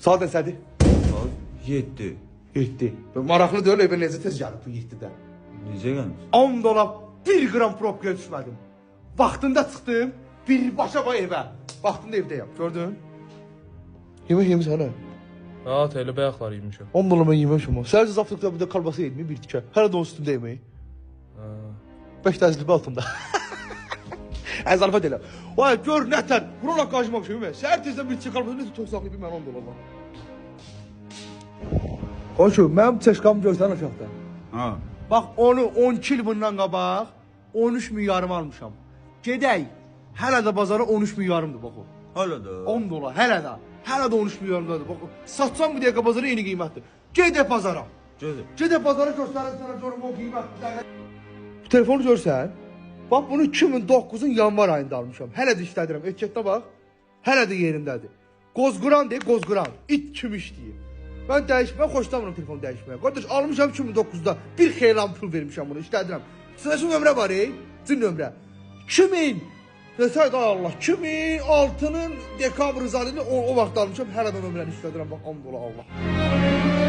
Saat neçədir? Saat 7. 7. Maraqlı deyil, evə necə tez gəlib bu 7-də. Necə gəlmiş? 10 dolar 1 qram probkaya düşmədim. Vaxtında çıxdım, birbaşa bu evə. Vaxtında evdəyəm, gördün? Yemək yemişsən hə? Rahat elə bayaqlar yemişəm. 10 dolar mən yemişəm. Səhər zavtlıqda bir də kalbasa yedim, bir tikə. Hələ də onun üstündə yemək. 5 təzlib altında. Əzalfət elə. Vay gör nətər, buna qaçmamışam mən. Səhər tezdən bir tikə kalbasa necə çox saxlayıb mən 10 dolar var. Qoşu, mənim çeşkamı görsən aşağıda. Ha. Bax onu 12 il bundan qabaq 13 milyarım almışam. Gedək. Hələ də bazara 13 milyarımdır bax o. Hala da. 10 dolar hələ də. Hələ də 13 milyarımdadır bax o. Satsam bir dəqiqə bazara eyni qiymətdir. Gedək bazara. Gedir. Gedək bazara göstərim sənə görüm o qiymətdir. Bu telefonu görsən? Bax bunu 2009-un yanvar ayında almışam. Hələ də işlədirəm. Etiketdə bax. Hələ də yerindədir. Qozquran deyil, qozquran. İt kimi işləyir. Mən dəyişmə, xoşlamıram telefonu dəyişməyə. Qardaş almışam 2009-da. Bir xeylan pul vermişəm bunu, işlədirəm. Sırası nömrə var, cin nömrə. 2000. Desəydə Allah, 2006-nın dekabr zarını o vaxt almışam. Hələ də nömrəni işlədirəm, bax 10 dolar Allah.